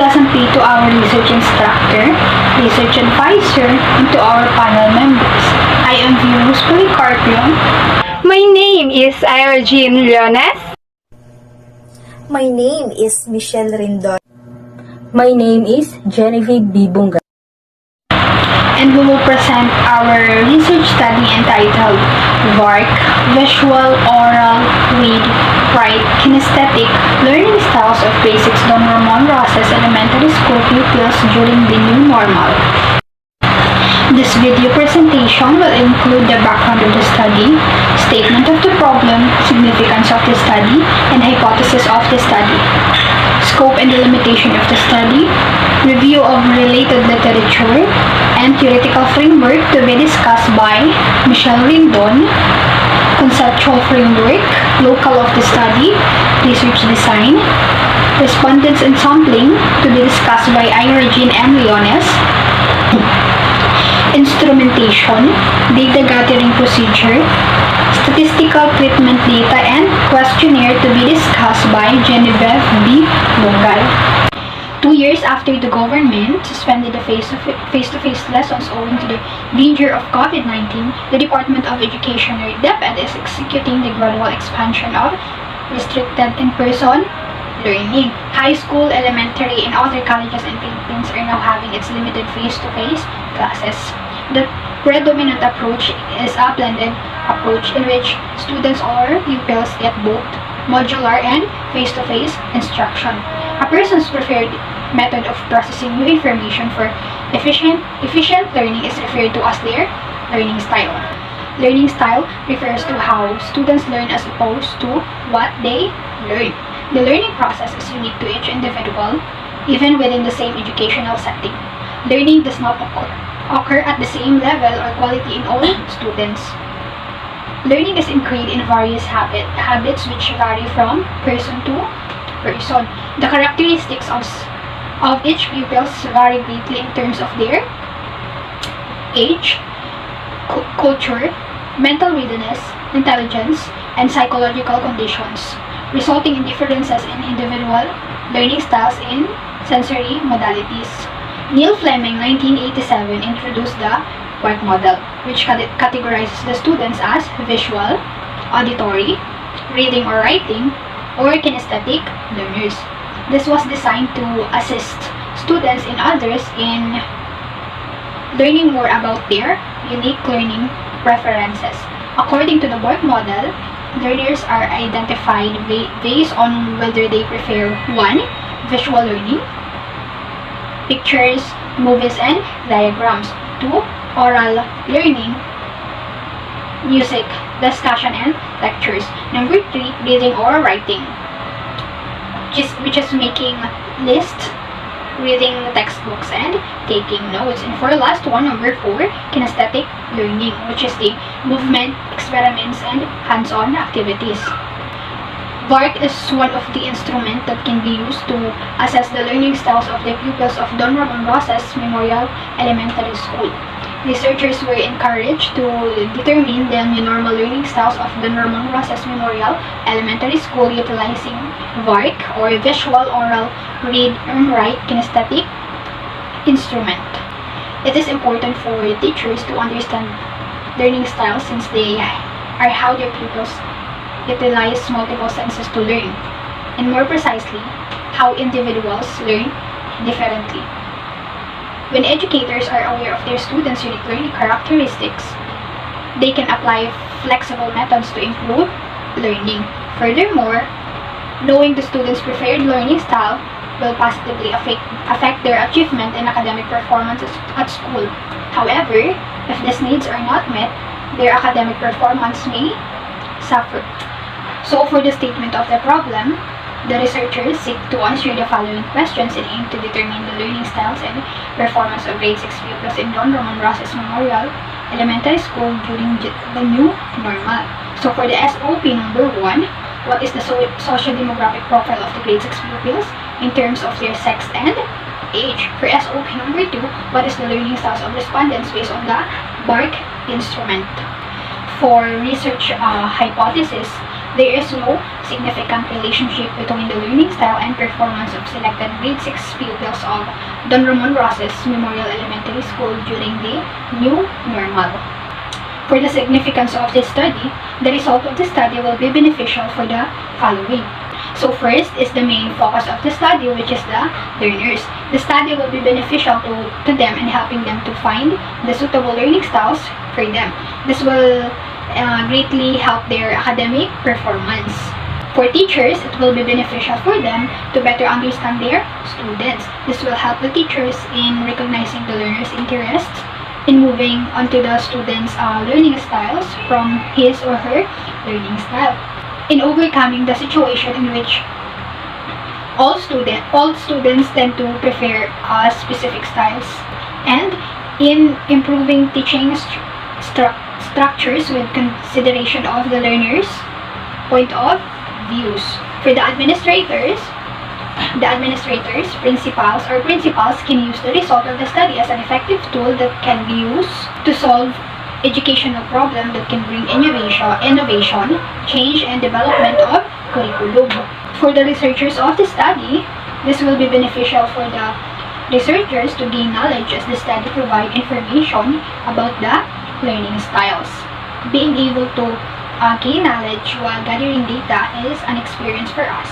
pleasant day to our research instructor, research advisor, and to our panel members. I am Venus Policarpion. My name is Irene Leones. My name is Michelle Rindon. My name is Genevieve B. Bunga. And we will present our research study entitled VARC, Visual, Oral, Read, Write, Kinesthetic Learning Styles of Basics Don Ramon Rosas Elementary School Pupils During the New Normal. This video presentation will include the background of the study, statement of the problem, significance of the study, and hypothesis of the study, scope and the limitation of the study, review of related literature, and theoretical framework to be discussed by Michelle Rindon, conceptual framework, local of the study, research design, respondents and sampling to be discussed by Irene M. Leones, instrumentation, data gathering procedure, statistical treatment data, and questionnaire to be discussed by Genevieve B. Bungal. 2 years after the government suspended the face-to-face lessons owing to the danger of COVID-19, the Department of Education, or DepEd, is executing the gradual expansion of restricted in-person learning. High school, elementary, and other colleges in Philippines are now having its limited face-to-face classes. The predominant approach is a blended approach in which students or pupils get both modular and face-to-face instruction. A person's preferred method of processing new information for efficient learning is referred to as their learning style. Learning style refers to how students learn as opposed to what they learn. The learning process is unique to each individual, even within the same educational setting. Learning does not occur at the same level or quality in all students. Learning is ingrained in various habits which vary from person to person. The characteristics of each pupils vary greatly in terms of their age, culture, mental readiness, intelligence, and psychological conditions, resulting in differences in individual learning styles in sensory modalities. Neil Fleming, 1987, introduced the VARC model, which categorizes the students as visual, auditory, reading or writing, or kinesthetic learners. This was designed to assist students and others in learning more about their unique learning preferences. According to the VARC model, learners are identified based on whether they prefer 1. Visual learning, pictures, movies, and diagrams. 2. Oral learning, music, discussion, and lectures. Number 3. Reading or writing, which is making lists, reading textbooks, and taking notes. And for the last one, number 4, kinesthetic learning, which is the movement, experiments, and hands-on activities. VARC is one of the instruments that can be used to assess the learning styles of the pupils of Don Ramon Rosas Memorial Elementary School. Researchers were encouraged to determine the new normal learning styles of Don Ramon Rosas Memorial Elementary School utilizing VARC, or Visual, Oral, Read, and Write Kinesthetic instrument. It is important for teachers to understand learning styles since they are how their pupils utilize multiple senses to learn, and more precisely, how individuals learn differently. When educators are aware of their students' unique learning characteristics, they can apply flexible methods to improve learning. Furthermore, knowing the students' preferred learning style will positively affect their achievement and academic performances at school. However, if these needs are not met, their academic performance may suffer. So, for the statement of the problem, the researchers seek to answer the following questions and aim to determine the learning styles and performance of grade 6 pupils in Don Ramon Rosas Memorial Elementary School during the new normal. So, for the SOP number 1, what is the socio-demographic profile of the grade 6 pupils in terms of their sex and age? For SOP number 2, what is the learning styles of respondents based on the VARC instrument? For research hypothesis, There is no significant relationship between the learning style and performance of selected grade 6 pupils of Don Ramon Rosas Memorial Elementary School during the new normal. For the significance of this study, the result of the study will be beneficial for the following. So first is the main focus of the study, which is the learners. The study will be beneficial to them in helping them to find the suitable learning styles for them. This will greatly help their academic performance. For teachers, it will be beneficial for them to better understand their students. This will help the teachers in recognizing the learner's interests, in moving onto the student's learning styles from his or her learning style, in overcoming the situation in which all students tend to prefer specific styles, and in improving teaching structures with consideration of the learner's point of views. For the administrators, principals can use the result of the study as an effective tool that can be used to solve educational problems that can bring innovation, change, and development of curriculum. For the researchers of the study, this will be beneficial for the researchers to gain knowledge as the study provides information about the learning styles. Being able to gain knowledge while gathering data is an experience for us.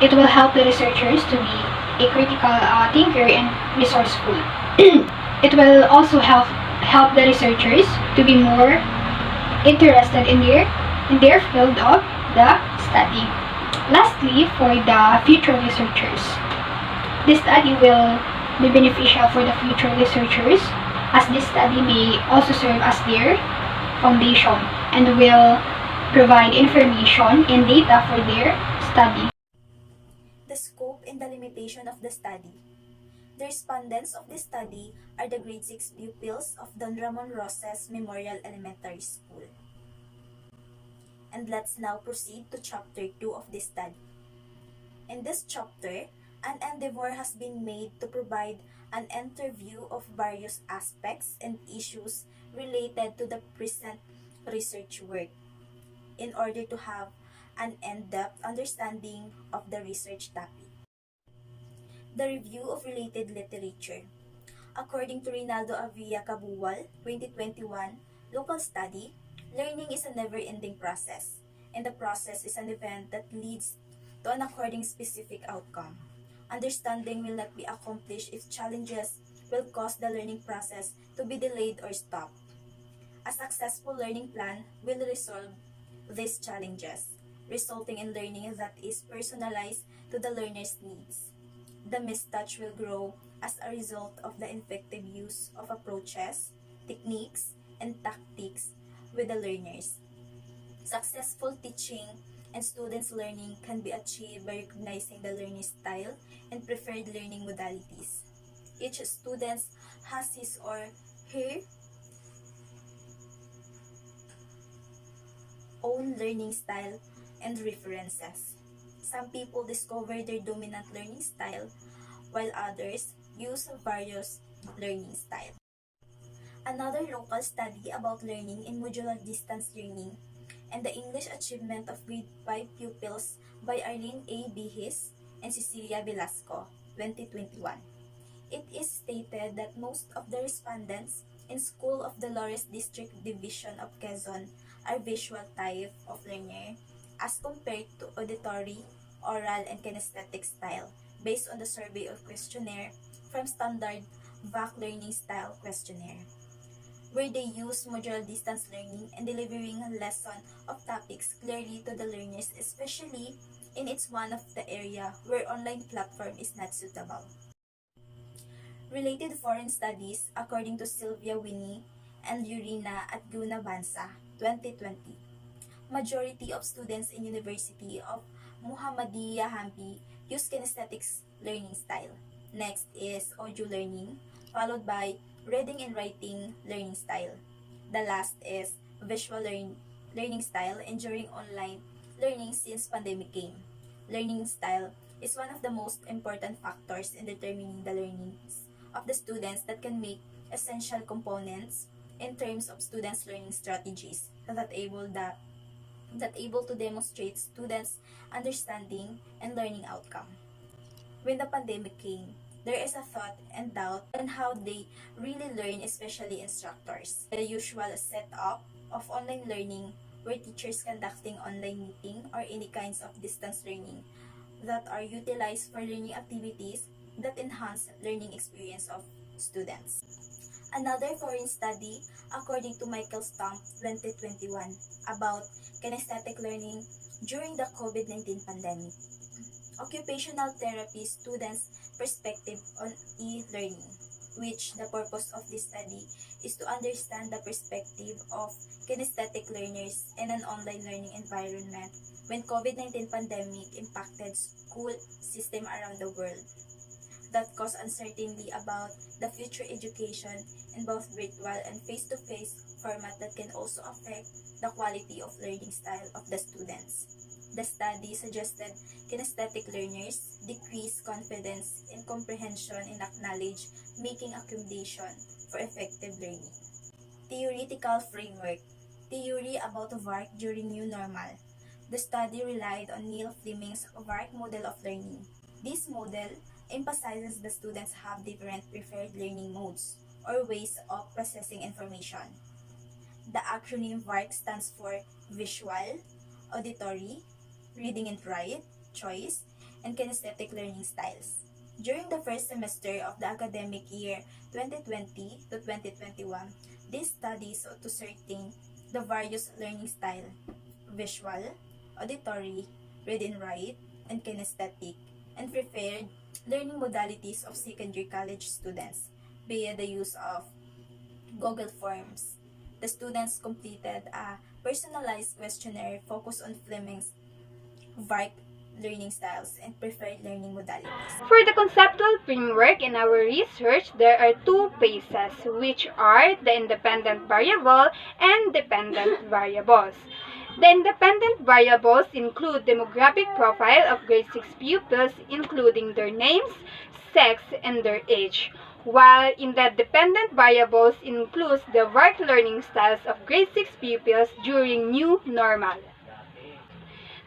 It will help the researchers to be a critical thinker and resourceful. It will also help the researchers to be more interested in their field of the study. Lastly, for the future researchers, this study will be beneficial for the future researchers, as this study may also serve as their foundation and will provide information and data for their study. The scope and the limitation of the study. The respondents of this study are the grade 6 pupils of Don Ramon Rosas Memorial Elementary School. And let's now proceed to chapter 2 of this study. In this chapter, an endeavor has been made to provide an interview of various aspects and issues related to the present research work in order to have an in-depth understanding of the research topic. The review of related literature. According to Reynaldo Avilla Cabual, 2021, local study, learning is a never-ending process, and the process is an event that leads to an according specific outcome. Understanding will not be accomplished if challenges will cause the learning process to be delayed or stopped. A successful learning plan will resolve these challenges, resulting in learning that is personalized to the learner's needs. The mistouch will grow as a result of the effective use of approaches, techniques, and tactics with the learners. Successful teaching and students' learning can be achieved by recognizing the learning style and preferred learning modalities. Each student has his or her own learning style and references. Some people discover their dominant learning style, while others use various learning styles. Another local study about learning in modular distance learning and the English achievement of grade 5 pupils by Arlene A. Bihis and Cecilia Velasco, 2021. It is stated that most of the respondents in School of Dolores District Division of Quezon are visual type of learner as compared to auditory, oral, and kinesthetic style based on the survey or questionnaire from standard VAC learning style questionnaire, where they use modular distance learning and delivering a lesson of topics clearly to the learners, especially in its one of the area where online platform is not suitable. Related foreign studies, according to Sylvia Winnie and Urina at Guna Bansa, 2020. Majority of students in University of Muhammadiyah Hampi use kinesthetics learning style. Next is audio learning, followed by reading and writing learning style. The last is visual learning style and during online learning since pandemic came. Learning style is one of the most important factors in determining the learnings of the students that can make essential components in terms of students' learning strategies that able the that able to demonstrate students' understanding and learning outcome. When the pandemic came, there is a thought and doubt on how they really learn, especially instructors. The usual setup of online learning where teachers conducting online meeting or any kinds of distance learning that are utilized for learning activities that enhance learning experience of students. Another foreign study, according to Michael Stump 2021, about kinesthetic learning during the COVID-19 pandemic. Occupational therapy students' perspective on e-learning, which the purpose of this study is to understand the perspective of kinesthetic learners in an online learning environment when COVID-19 pandemic impacted school system around the world that caused uncertainty about the future education in both virtual and face-to-face format that can also affect the quality of learning style of the students. The study suggested kinesthetic learners decrease confidence in comprehension and acknowledge making accommodation for effective learning. Theoretical framework. Theory about VARK during new normal. The study relied on Neil Fleming's VARK model of learning. This model emphasizes the students have different preferred learning modes or ways of processing information. The acronym VARK stands for Visual, Auditory, Reading and Write, Choice, and Kinesthetic Learning Styles. During the first semester of the academic year 2020 to 2021, this study sought to ascertain the various learning styles: visual, auditory, read and write, and kinesthetic, and preferred learning modalities of secondary college students via the use of Google Forms. The students completed a personalized questionnaire focused on Fleming's VARK learning styles and preferred learning modalities. For the conceptual framework in our research, there are two phases, which are the independent variable and dependent variables. The independent variables include demographic profile of grade 6 pupils, including their names, sex, and their age, while in the dependent variables includes the VARK learning styles of grade 6 pupils during new normal.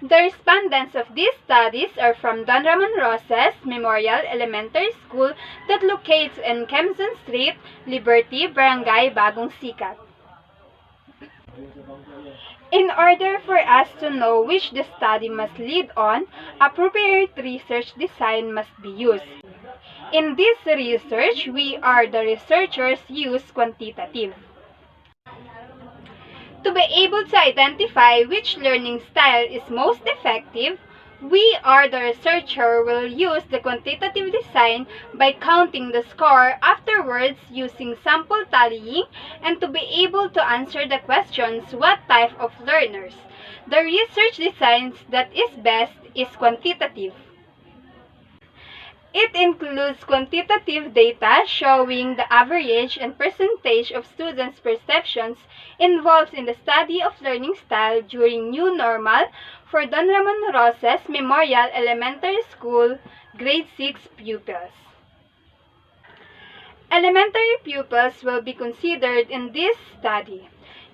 The respondents of these studies are from Don Ramon Roses Memorial Elementary School that locates in Quezon Street, Liberty, Barangay Bagong Sikat. In order for us to know which the study must lead on, appropriate research design must be used. In this research, we are the researchers use quantitative. To be able to identify which learning style is most effective, we or the researcher will use the quantitative design by counting the score afterwards using sample tallying and to be able to answer the questions what type of learners. The research design that is best is quantitative. It includes quantitative data showing the average and percentage of students' perceptions involved in the study of learning style during new normal for Don Ramon Roses Memorial Elementary School grade 6 pupils. Elementary pupils will be considered in this study.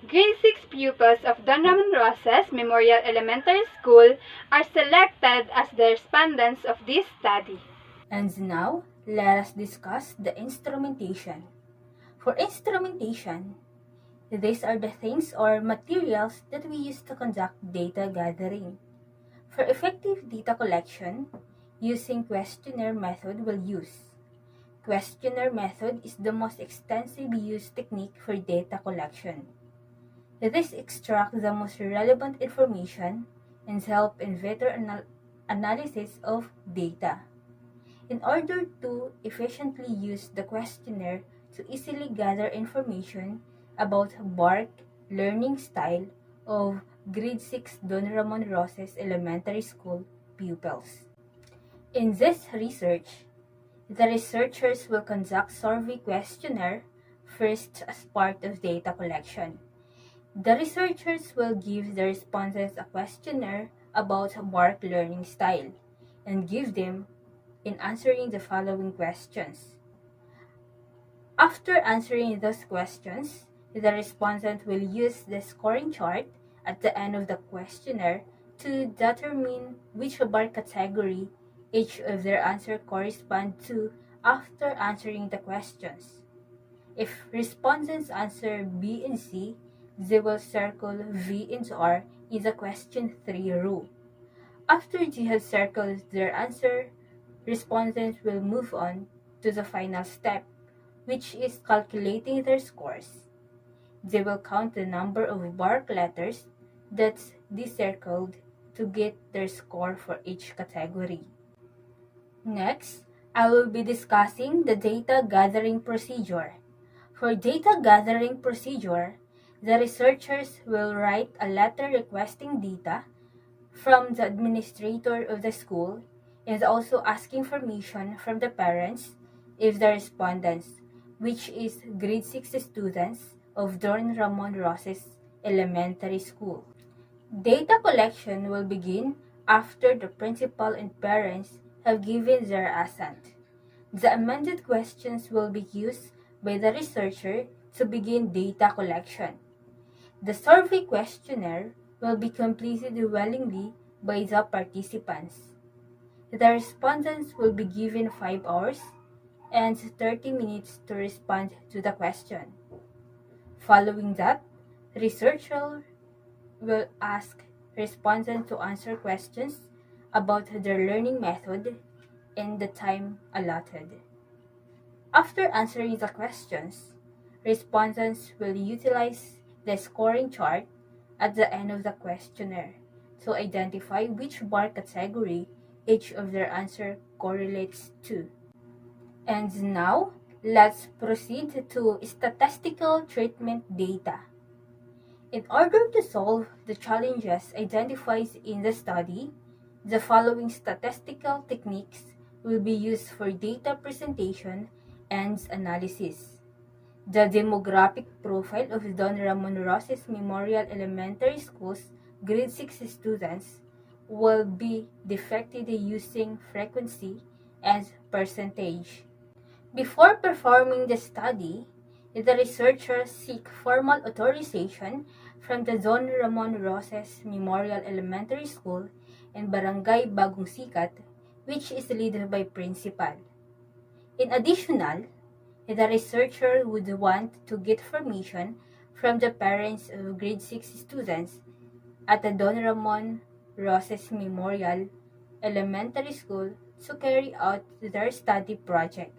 Grade 6 pupils of Don Ramon Roses Memorial Elementary School are selected as the respondents of this study. And now, let us discuss the instrumentation. For instrumentation, these are the things or materials that we use to conduct data gathering. For effective data collection, using questionnaire method will use. Questionnaire method is the most extensively used technique for data collection. This extracts the most relevant information and help in better analysis of data. In order to efficiently use the questionnaire to easily gather information about VARK learning style of grade 6 Don Ramon Roses Elementary School pupils. In this research, the researchers will conduct survey questionnaire first as part of data collection. The researchers will give the responses a questionnaire about VARK learning style and give them in answering the following questions. After answering those questions, the respondent will use the scoring chart at the end of the questionnaire to determine which bar category each of their answer correspond to after answering the questions. If respondents answer B and C, they will circle V and R in the question 3 row. After they have circled their answer, respondents will move on to the final step, which is calculating their scores. They will count the number of bark letters that's decircled to get their score for each category. Next, I will be discussing the data gathering procedure. For data gathering procedure, the researchers will write a letter requesting data from the administrator of the school and also asking permission from the parents if the respondents, which is grade 6 students of Don Ramon Roses Elementary School. Data collection will begin after the principal and parents have given their assent. The amended questions will be used by the researcher to begin data collection. The survey questionnaire will be completed willingly by the participants. The respondents will be given 5 hours and 30 minutes to respond to the question. Following that, researcher will ask respondents to answer questions about their learning method in the time allotted. After answering the questions, respondents will utilize the scoring chart at the end of the questionnaire to identify which bar category each of their answer correlates to. And now, let's proceed to statistical treatment data. In order to solve the challenges identified in the study, the following statistical techniques will be used for data presentation and analysis. The demographic profile of Don Ramon Roses Memorial Elementary School's grade 6 students will be depicted using frequency and percentage. Before performing the study, the researchers seek formal authorization from the Don Ramon Roses Memorial Elementary School in Barangay Bagong Sikat, which is led by principal. In addition, the researcher would want to get permission from the parents of grade 6 students at the Don Ramon Roses Memorial Elementary School to carry out their study project.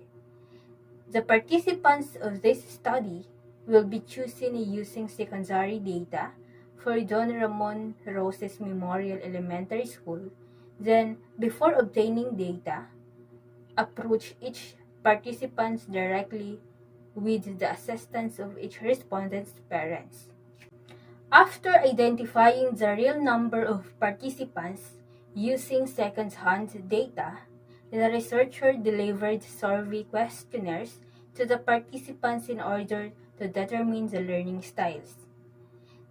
The participants of this study will be chosen using secondary data for Don Ramon Roses Memorial Elementary School. Then, before obtaining data, approach each participant directly with the assistance of each respondent's parents. After identifying the real number of participants using second-hand data, the researcher delivered survey questionnaires to the participants in order to determine the learning styles.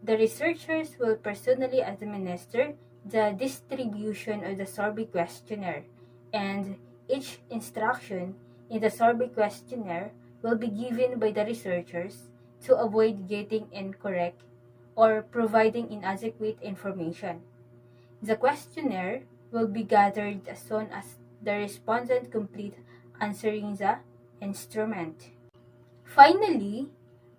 The researchers will personally administer the distribution of the survey questionnaire, and each instruction in the survey questionnaire will be given by the researchers to avoid getting incorrect or providing inadequate information. The questionnaire will be gathered as soon as the respondent complete answering the instrument. Finally,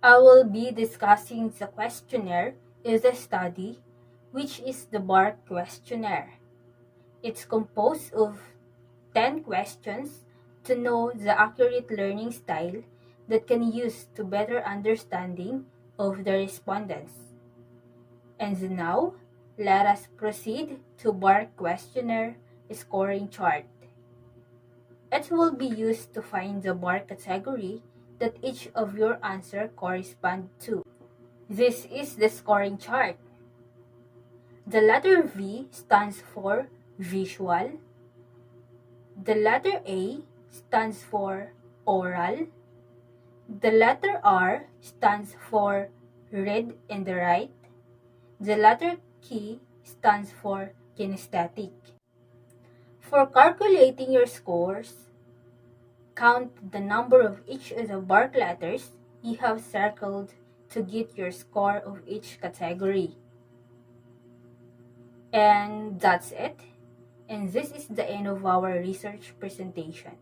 I will be discussing the questionnaire in the study, which is the BARC questionnaire. It's composed of 10 questions to know the accurate learning style that can use to better understanding of the respondents. And now, let us proceed to BARC questionnaire scoring chart. It will be used to find the bar category that each of your answer correspond to. This is the scoring chart. The letter V stands for visual. The letter A stands for oral. The letter R stands for read and write. The letter K stands for kinesthetic. For calculating your scores, count the number of each of the BARC letters you have circled to get your score of each category. And that's it. And this is the end of our research presentation.